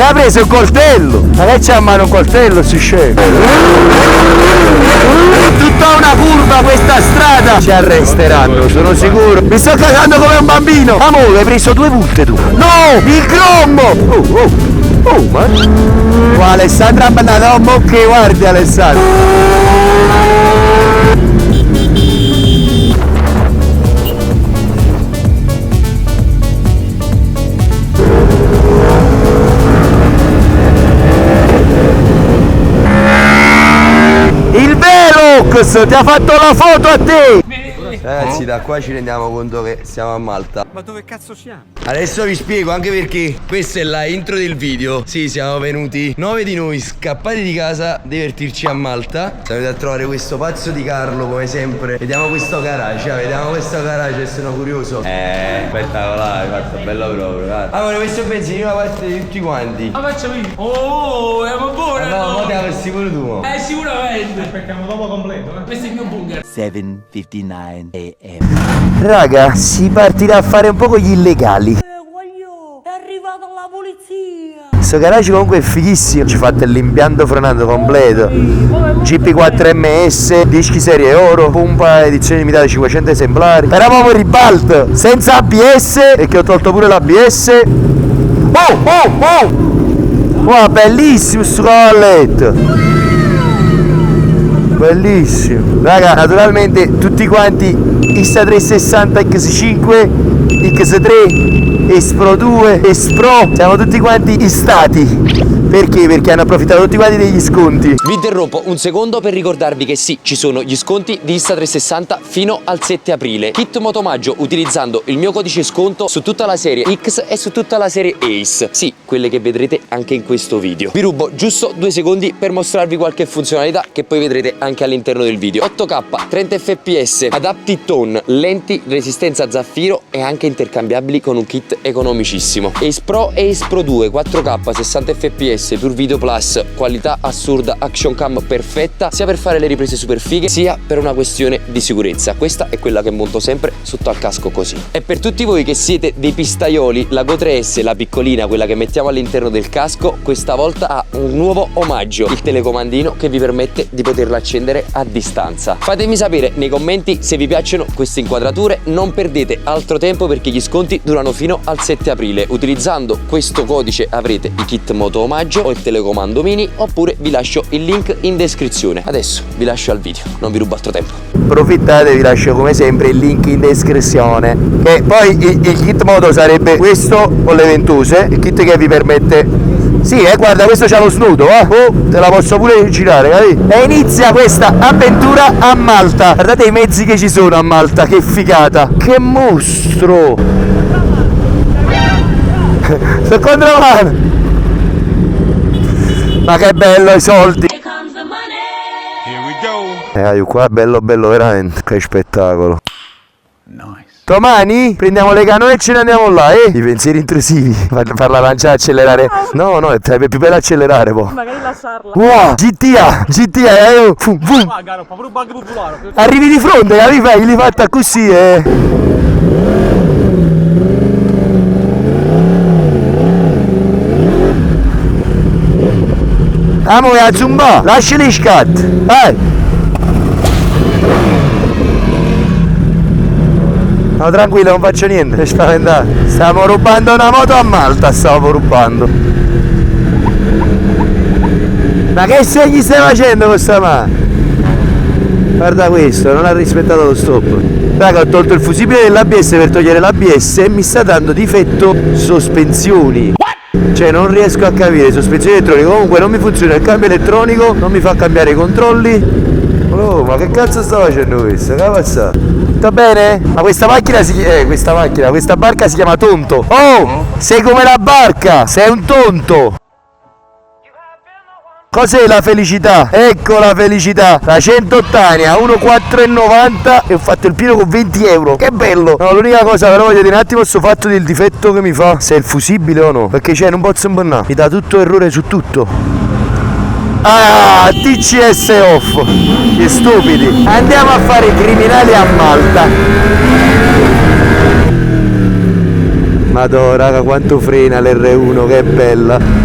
ha preso un coltello. Ma che c'ha a mano un coltello, si scende? Tutta una curva questa strada. Ci arresteranno, sono sicuro. Mi sto cagando come un bambino. Amore, hai preso 2 multe tu. No, il grommo. Oh, ma... Oh, Alessandra Bannadomo, che guardi Alessandra. Il Velox ti ha fatto la foto a te! Ragazzi, da qua ci rendiamo conto che siamo a Malta. Ma dove cazzo siamo? Adesso vi spiego, anche perché questa è la intro del video. Sì, siamo venuti 9 di noi scappati di casa a divertirci a Malta. Siamo venuti a trovare questo pazzo di Carlo, come sempre. Vediamo questo garage, sono curioso. Spettacolare, fatto bello proprio, guarda. Amore, questo è il benzinino da parte di tutti quanti. Ma facciamo io. Oh, è un buono. No, ma te la versi pure tu. Sicuramente. Aspettiamo dopo completo, Questo è il mio bunker. 7:59 AM. Raga, si partirà a fare un po' con gli illegali. È arrivata la polizia. Questo garage comunque è fighissimo. Ci fate l'impianto frenato completo. GP4MS, dischi serie oro, pompa edizione limitata 500 esemplari. Eravamo in ribalto, senza ABS, perché ho tolto pure l'ABS. Oh! Wow, bellissimo sto cavalletto. Bellissimo. Raga, naturalmente tutti quanti Insta360 X5, X3, Espro 2, Espro, siamo tutti quanti istati. Perché? Perché hanno approfittato tutti quanti degli sconti. Vi interrompo un secondo per ricordarvi che sì, ci sono gli sconti di Insta360 fino al 7 aprile. Kit motomaggio utilizzando il mio codice sconto su tutta la serie X e su tutta la serie Ace. Sì, quelle che vedrete anche in questo video. Vi rubo giusto 2 secondi per mostrarvi qualche funzionalità che poi vedrete anche all'interno del video. 8K, 30 fps, adaptive tone, lenti resistenza zaffiro e anche intercambiabili con un kit economicissimo. Ace Pro e Ace Pro 2, 4K, 60 fps, Pure Video Plus, qualità assurda, action cam perfetta, sia per fare le riprese super fighe, sia per una questione di sicurezza. Questa è quella che monto sempre sotto al casco così. E per tutti voi che siete dei pistaioli, la Go 3S, la piccolina, quella che mettiamo all'interno del casco, questa volta ha un nuovo omaggio, il telecomandino che vi permette di poterla accendere a distanza. Fatemi sapere nei commenti se vi piacciono queste inquadrature. Non perdete altro tempo perché gli sconti durano fino al 7 aprile. Utilizzando questo codice avrete i kit moto omaggio o il telecomando mini, oppure vi lascio il link in descrizione. Adesso vi lascio al video, non vi rubo altro tempo. Approfittate, vi lascio come sempre il link in descrizione. E poi il kit moto sarebbe questo con le ventose, il kit che vi permette. Sì, guarda, questo c'ha lo snudo, te la posso pure girare, capito? E inizia questa avventura a Malta. Guardate i mezzi che ci sono a Malta, che figata. Che mostro. Sto controllando. Ma che bello i soldi. Qua bello veramente. Che spettacolo. Nice. Domani prendiamo le canone e ce ne andiamo là, I pensieri intrusivi. Farla lanciare, accelerare. No, è più bello accelerare poi. Magari lasciarla. Wow, GTA. Arrivi di fronte, capi? Gli fatta così, Amore a zumba, lascia gli scatti, vai! No, tranquillo, non faccio niente, non spaventare. Stiamo rubando una moto a Malta, stavo rubando. Ma che segni stai facendo con sta mano? Guarda questo, non ha rispettato lo stop. Raga, ho tolto il fusibile dell'ABS per togliere l'ABS e mi sta dando difetto sospensioni. Cioè non riesco a capire, sospensione elettronica, comunque non mi funziona il cambio elettronico, non mi fa cambiare i controlli. Oh, ma che cazzo sta facendo questo? Che pazza? Tutto bene? Ma questa macchina questa barca si chiama tonto. Oh, sei come la barca, sei un tonto. Cos'è la felicità? Ecco la felicità. La 100 ottania, 1,4,90 e ho fatto il pieno con 20 euro. Che bello. No, l'unica cosa però voglio dire un attimo questo fatto del difetto che mi fa, se è il fusibile o no. Perché non posso imbonnare. Mi dà tutto errore su tutto. Ah, TCS off. Che stupidi. Andiamo a fare i criminali a Malta. Madonna raga, quanto frena l'R1, che bella.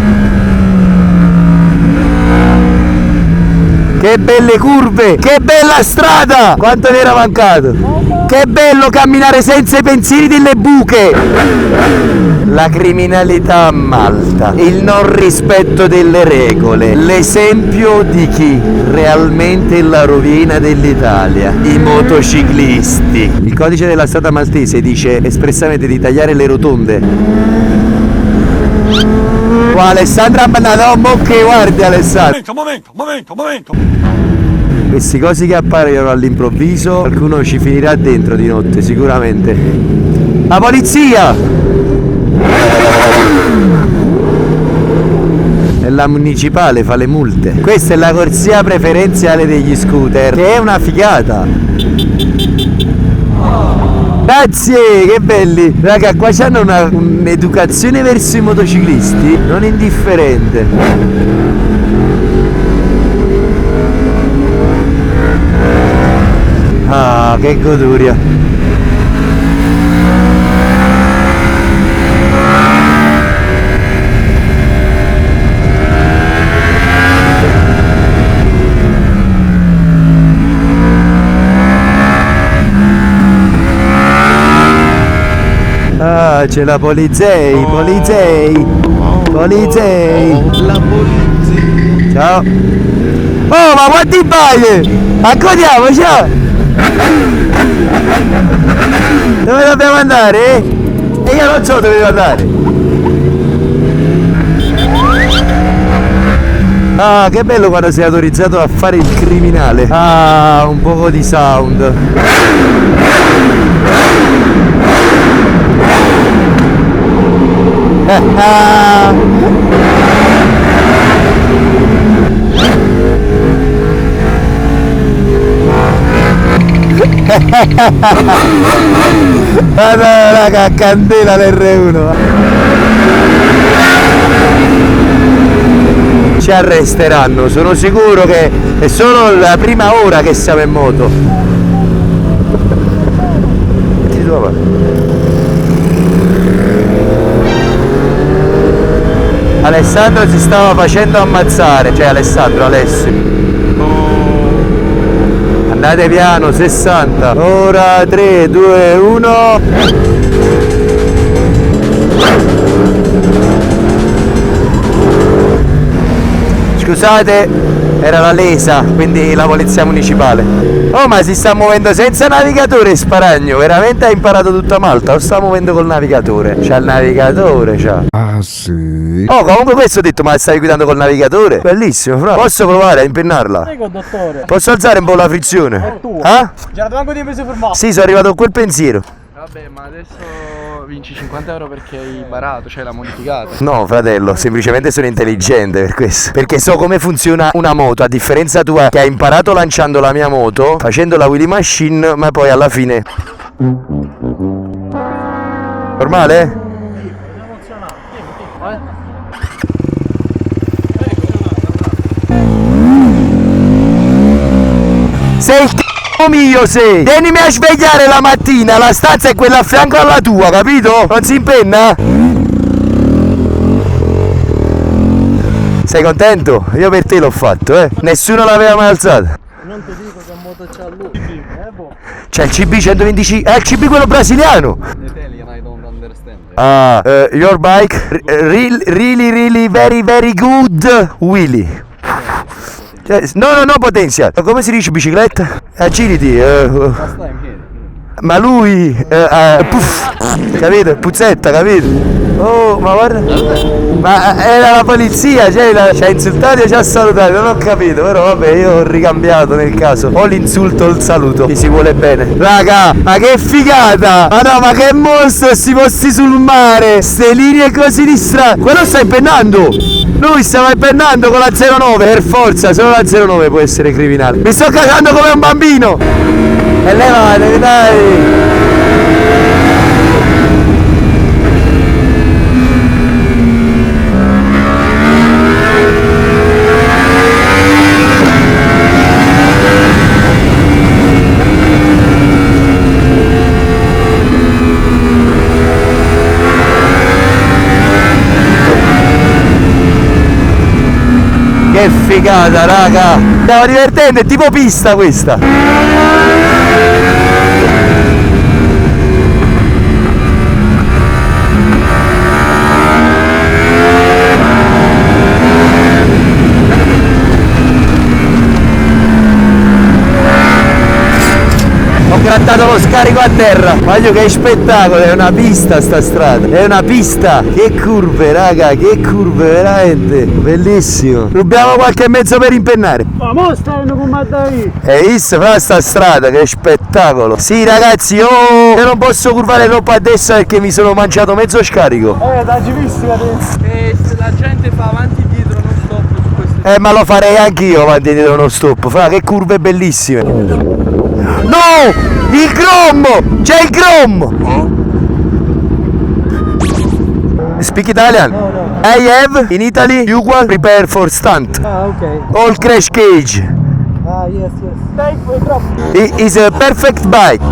Che belle curve, che bella strada! Quanto mi era mancato! Che bello camminare senza i pensieri delle buche! La criminalità a Malta, il non rispetto delle regole, l'esempio di chi realmente è la rovina dell'Italia, i motociclisti. Il codice della strada maltese dice espressamente di tagliare le rotonde. Qua Alessandra Banadò, che guardi Alessandro. Momento. Questi cosi che appaiono all'improvviso, qualcuno ci finirà dentro di notte sicuramente. La polizia! E la municipale fa le multe. Questa è la corsia preferenziale degli scooter, che è una figata. Grazie, che belli! Raga, qua c'hanno un'educazione verso i motociclisti non indifferente. Ah, che goduria! Ah, c'è la polizei! La polizia. Ciao! Oh, ma quanti bagli! Accodiamo, ciao! Dove dobbiamo andare? E io non so dove devo andare! Ah, che bello quando sei autorizzato a fare il criminale! Ah, un poco di sound! Ah no, raga, candela l'R1. Ci arresteranno, sono sicuro che è solo la prima ora che siamo in moto. Ti trova? Alessandro si stava facendo ammazzare, cioè Alessio. Andate piano, 60. Ora 3, 2, 1. Scusate, era la lesa, quindi la polizia municipale. Oh, ma si sta muovendo senza navigatore Sparagno, veramente ha imparato tutta Malta o sta muovendo col navigatore? C'ha il navigatore, c'ha. Ah sì. Oh, comunque questo ho detto, ma stai guidando col navigatore? Bellissimo, fra. Posso provare a impennarla? Prego, dottore. Posso alzare un po' la frizione? Ah? Già manco di mese fermato. Sì, sono arrivato a quel pensiero. Vabbè, ma adesso vinci 50 euro perché hai barato, cioè l'ha modificata. No, fratello, semplicemente sono intelligente per questo. Perché so come funziona una moto, a differenza tua che hai imparato lanciando la mia moto, facendo la wheelie machine, ma poi alla fine... Normale? Sei il c***o mio, sei! Vienimi a svegliare la mattina, la stanza è quella a fianco alla tua, capito? Non si impenna? Sei contento? Io per te l'ho fatto, eh! Nessuno l'aveva mai alzata! Non ti dico che moto c'ha lui. C'è il CB 125, è il CB quello brasiliano! Italian, I don't understand. Ah, your bike, really, very good wheelie. Cioè, no, potenzia. Come si dice bicicletta? Agility. Last time here. Ma lui, puff, capito? Puzzetta, capito? Oh, ma guarda. Ma era la polizia, cioè, ci ha insultato e ci ha salutato, non ho capito, però vabbè, io ho ricambiato nel caso. O l'insulto o il saluto, chi si vuole bene. Raga, ma che figata! Ma no, ma che mostro sti posti sul mare! Ste linee così di strada. Quello sta impennando! Lui stava impennando con la 09, per forza, solo la 09 può essere criminale. Mi sto cagando come un bambino! E levate, dai! Che figata, raga! Stiamo divertendo, è tipo pista questa! Ho grattato lo scarico a terra. Voglio che spettacolo, è una pista sta strada. È una pista. Che curve, raga, che curve, veramente. Bellissimo. Rubiamo qualche mezzo per impennare. Ma mo stanno con Maddai. E visto fra sta strada, che spettacolo. Sì ragazzi, io non posso curvare troppo a destra perché mi sono mangiato mezzo scarico. Dai, visto adesso. E se la gente fa avanti e dietro non stop su questo. Ma lo farei anch'io avanti e dietro non stop. Fra che curve bellissime. No! Il Grom! C'è il Grom! Speak Italian? No. I have in Italy usual prepare for stunt. Ah, ok. All crash cage. Ah, yes. Dai, poi troppo. It is a perfect bike.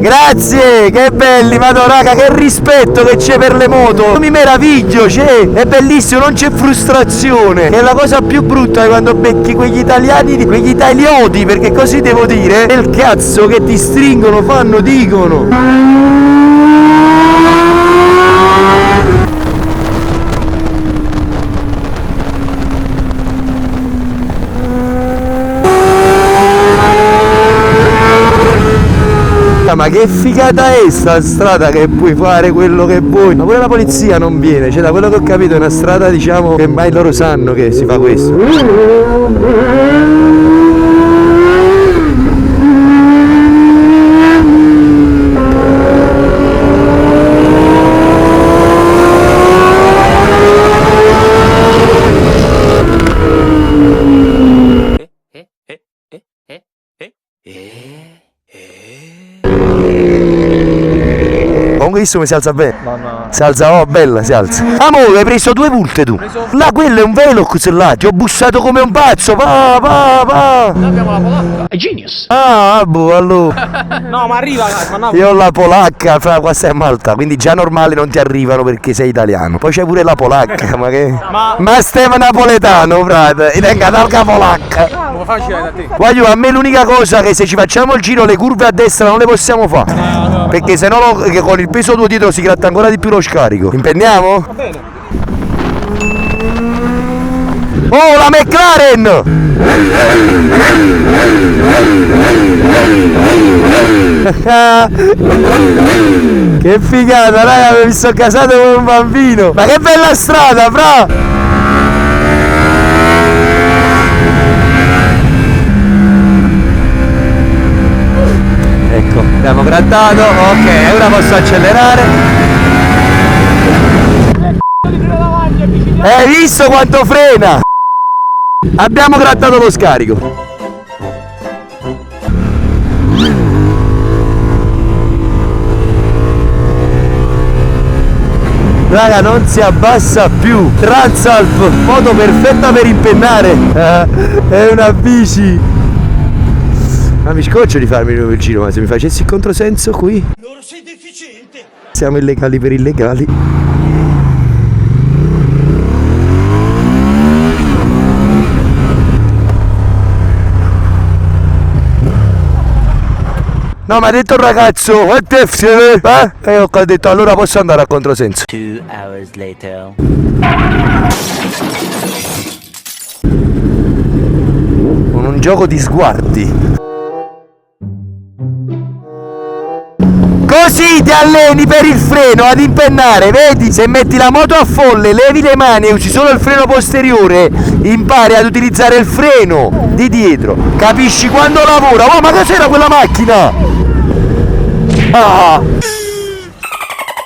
Grazie, che belli, madonna raga, che rispetto che c'è per le moto. Mi meraviglio, c'è, è bellissimo, non c'è frustrazione. È la cosa più brutta è quando becchi quegli italiani, quegli italioti, perché così devo dire, del cazzo che ti stringono, fanno, dicono. Ma che figata è sta strada che puoi fare quello che vuoi. Ma pure la polizia non viene. Cioè da quello che ho capito è una strada, diciamo, che mai loro sanno che si fa questo. Comunque visto come si alza bene? No. Si alza, oh bella, si alza. Amore, hai preso 2 multe tu? Là, quello è un Velox là, ti ho bussato come un pazzo, va. Noi abbiamo la polacca. È genius. Ah, boh, allora. No, ma arriva, ma no. Io ho la polacca, fra qua stai a Malta, quindi già normale non ti arrivano perché sei italiano. Poi c'è pure la polacca, ma che. Ma Stefano napoletano, frate, e venga talca polacca. Come facile da te? Voglio, a me l'unica cosa che se ci facciamo il giro le curve a destra non le possiamo fare. Perché se no con il peso tuo dietro si gratta ancora di più lo scarico. Impenniamo? Va bene. Oh, la McLaren! Che figata, raga, mi sono casato con un bambino. Ma che bella strada, fra! Ecco, abbiamo grattato, ok, ora posso accelerare. Hai visto quanto frena? Abbiamo grattato lo scarico. Raga, non si abbassa più. Transalp, moto perfetta per impennare. È una bici. Ma mi scoccio di farmi il giro, ma se mi facessi il controsenso qui. Loro sei deficiente. Siamo illegali per illegali. No, ma ha detto il ragazzo, e ho detto allora posso andare a controsenso. 2 hours later. Con un gioco di sguardi. Così ti alleni per il freno ad impennare, vedi? Se metti la moto a folle, levi le mani e usi solo il freno posteriore, impari ad utilizzare il freno di dietro. Capisci quando lavora? Oh, ma cos'era quella macchina? Ah!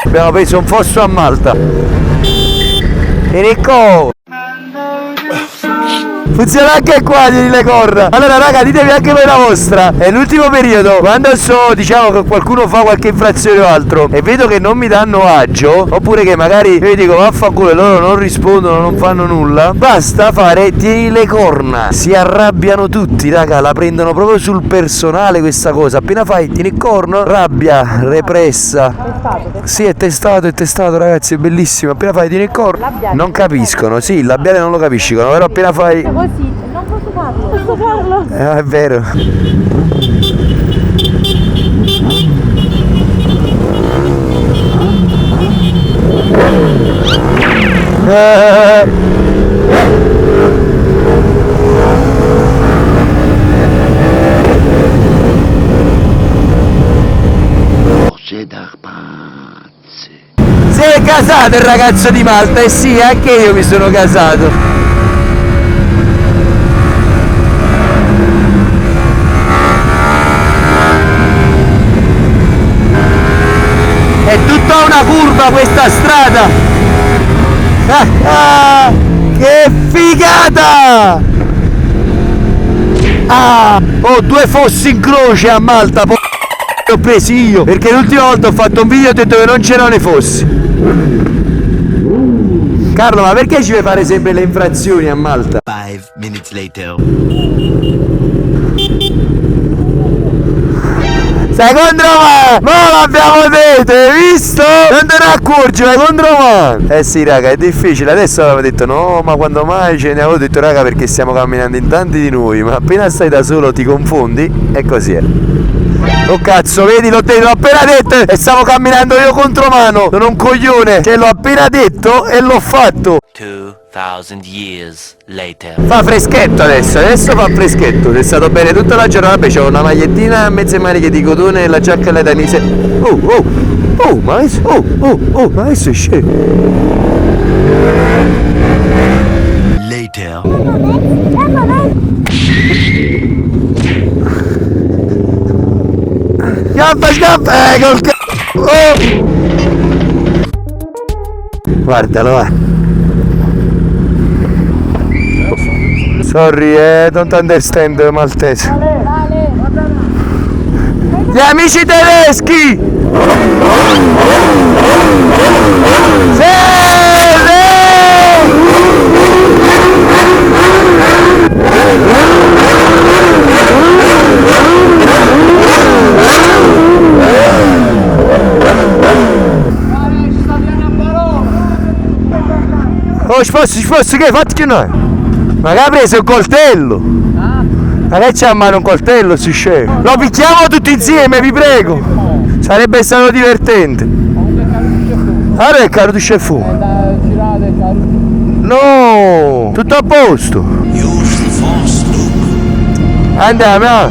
Abbiamo preso un fosso a Malta. Enrico! Funziona anche qua, tieni le corna. Allora raga, ditemi anche voi la vostra. È l'ultimo periodo, quando so, diciamo che qualcuno fa qualche infrazione o altro e vedo che non mi danno agio, oppure che magari io dico vaffanculo e loro non rispondono, non fanno nulla, basta fare tieni le corna. Si arrabbiano tutti, raga, la prendono proprio sul personale questa cosa. Appena fai tieni corno, rabbia repressa. Sì, è testato ragazzi, è bellissimo. Appena fai tieni corno, non capiscono. Sì, il labiale non lo capiscono, però appena fai Così, non posso farlo. Posso farlo? è vero. Cose da pazzi. Si è casato il ragazzo di Malta? Eh sì, anche io mi sono casato. È tutta una curva questa strada. Che figata! Ho due fossi in croce a Malta. Li ho presi io perché l'ultima volta ho fatto un video e ho detto che non c'erano i fossi. Carlo, ma perché ci vuoi fare sempre le infrazioni a Malta? 5 minutes later. Sei contromano! Ma l'abbiamo detto, hai visto? Non te ne accorgi, ma è contromano! Eh sì raga, è difficile, adesso avevamo detto no, ma quando mai ce ne avevo detto raga perché stiamo camminando in tanti di noi, ma appena stai da solo ti confondi e così è. Oh cazzo, vedi, l'ho appena detto e stavo camminando io contromano, sono un coglione, ce l'ho appena detto e l'ho fatto. 2000 years later. Fa freschetto adesso fa freschetto, sei stato bene tutta la giornata, vabbè c'ho una magliettina a mezze maniche di cotone e la giacca alle danise. Ma adesso è scemo. Later. Scappa, col c***o! Guardalo, va. Sorry, don't understand maltese. Gli amici tedeschi! Oh, sposti che fatti che noi? Ma che ha preso un coltello? Ma che c'ha a mano un coltello, si scemo? Lo picchiamo tutti insieme, vi prego! Sarebbe stato divertente! Allora è caro di chef. No! Tutto a posto! Andiamo!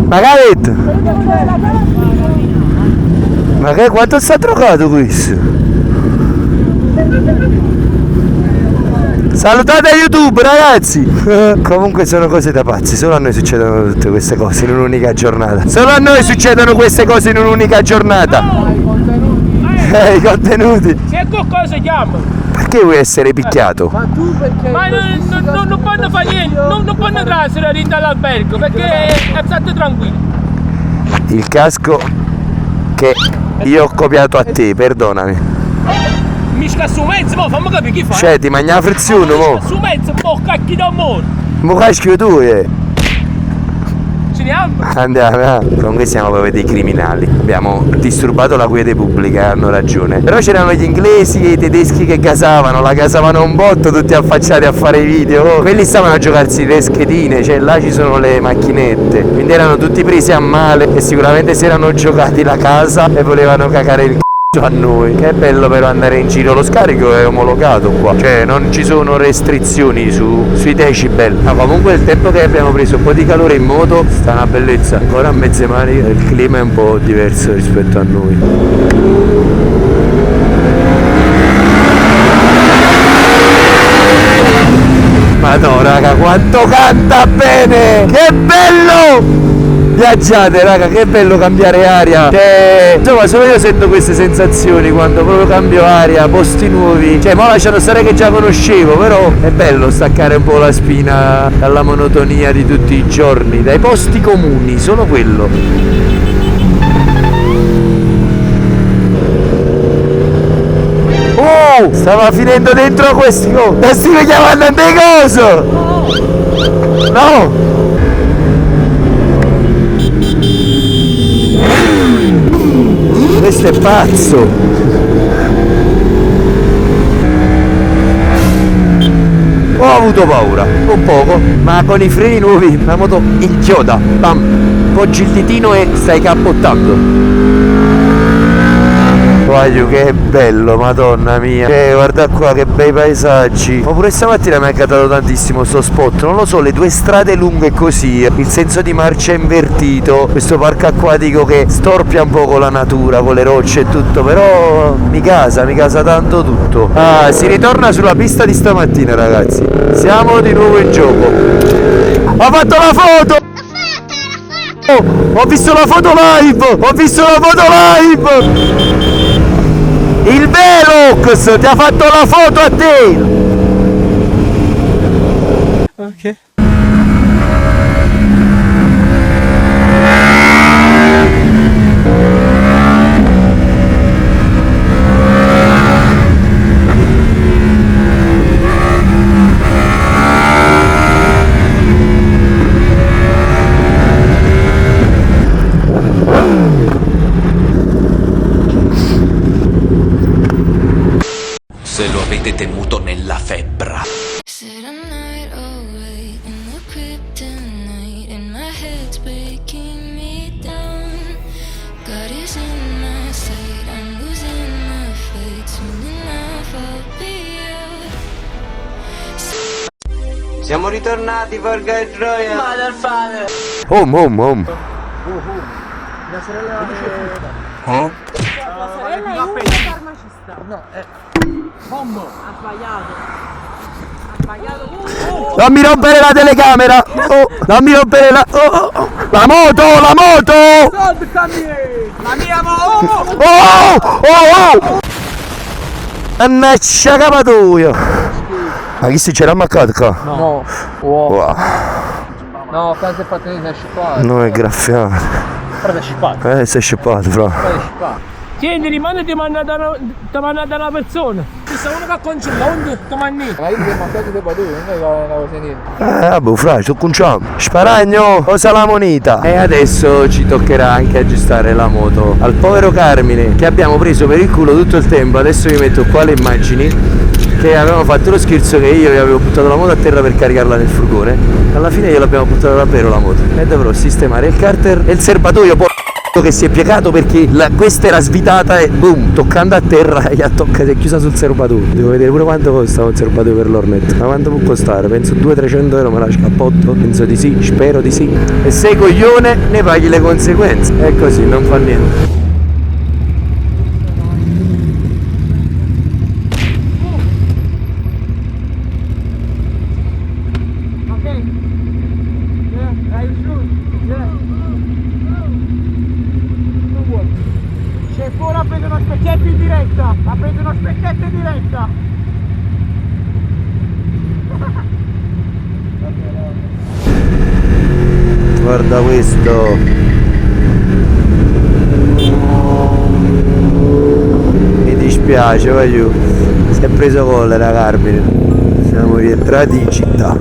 Ma che ha detto? Ma che quanto sta drogato questo? Salutate YouTube ragazzi! Comunque sono cose da pazzi, solo a noi succedono tutte queste cose in un'unica giornata. Solo a noi succedono queste cose in un'unica giornata. I contenuti. Se qualcosa si chiama. Perché vuoi essere picchiato? Ma tu perché? Ma non fanno fare niente, non fanno trasferire lì dall'albergo perché è stato tranquillo. Il casco che io ho copiato a te, perdonami. Mi sta su mezzo, mo fammi capire chi fa. Cioè ti mangia la frizione, mo. Su mezzo, mo cacchi d'amore. Mo caschi tu, Ci andiamo? Andiamo, comunque siamo proprio dei criminali. Abbiamo disturbato la quiete pubblica, hanno ragione. Però c'erano gli inglesi e i tedeschi che gasavano, la gasavano un botto, tutti affacciati a fare i video. Quelli stavano a giocarsi le schedine, cioè là ci sono le macchinette. Quindi erano tutti presi a male e sicuramente si erano giocati la casa e volevano cagare il a noi. Che bello però andare in giro, lo scarico è omologato qua, cioè non ci sono restrizioni sui decibel. Ma comunque il tempo che abbiamo preso un po' di calore in moto sta una bellezza, ancora a mezze mani il clima è un po' diverso rispetto a noi. Ma no raga, quanto canta bene, che bello! Viaggiate raga, che bello cambiare aria. Cioè, insomma, solo io sento queste sensazioni quando proprio cambio aria, posti nuovi. Cioè, mo lasciano stare che già conoscevo, però è bello staccare un po' la spina dalla monotonia di tutti i giorni, dai posti comuni, solo quello. Oh, stava finendo dentro questi. Oh, la stiamo chiamando a te coso! No! Questo è pazzo! Ho avuto paura, un poco, ma con i freni nuovi la moto inchioda, bam, poggi il ditino e stai cappottando. Guaglio che bello, madonna mia. Guarda qua che bei paesaggi. Ma pure stamattina mi ha incatato tantissimo sto spot. Non lo so, le due strade lunghe così, il senso di marcia invertito, questo parco acquatico che storpia un po' con la natura, con le rocce e tutto. Però mi casa tanto tutto. Ah, si ritorna sulla pista di stamattina ragazzi. Siamo di nuovo in gioco. Ho fatto la foto! Ho visto la foto live! Ho visto la foto live! Il Velox ti ha fatto la foto a te! Ok. Se lo avete tenuto nella febbra. Said I'm not awake in the kryptonite and my head's breaking me down. God is in my sight, I'm losing my fight. Soon enough I'll be out. Siamo ritornati, porca e troia. Motherfather. Home. Mia sorella La sorella è un farmacista. No, Ha sbagliato. Non mi rompere la telecamera! Oh, non mi rompere la. Oh. La moto! La mia moto! Oh! Mannaggia capatoio! Ma chi si c'era ammaccato qua? no. Wow. Wow. No, quasi è fatto di scippato. Non è graffiato. Però è scippato. Si è scippato, fra. Tieni, rimane ti manda da una persona. Ci sta uno che ha concellato, ti manni. Ma io ti ho mandato dei paduri, non è una cosa niente. Vabbè, fra, ci conciamo. Sparagno, osa la moneta. E adesso ci toccherà anche aggiustare la moto al povero Carmine, che abbiamo preso per il culo tutto il tempo. Adesso vi metto qua le immagini che avevamo fatto lo scherzo che io vi avevo buttato la moto a terra per caricarla nel furgone. Alla fine glielo abbiamo buttata davvero la moto. E dovrò sistemare il carter e il serbatoio che si è piegato perché questa era svitata e boom, toccando a terra si è chiusa sul serbatoio. Devo vedere pure quanto costa un serbatoio per l'Hornet. Ma quanto può costare? Penso 200-300 euro, me la scappotto? Penso di sì, spero di sì. E sei coglione ne paghi le conseguenze. È così, non fa niente. C'è fuori a prendere uno specchietto in diretta! A prendere uno specchietto in diretta! Guarda questo. Mi dispiace, voglio. Si è preso collera Carmine. Siamo rientrati in città.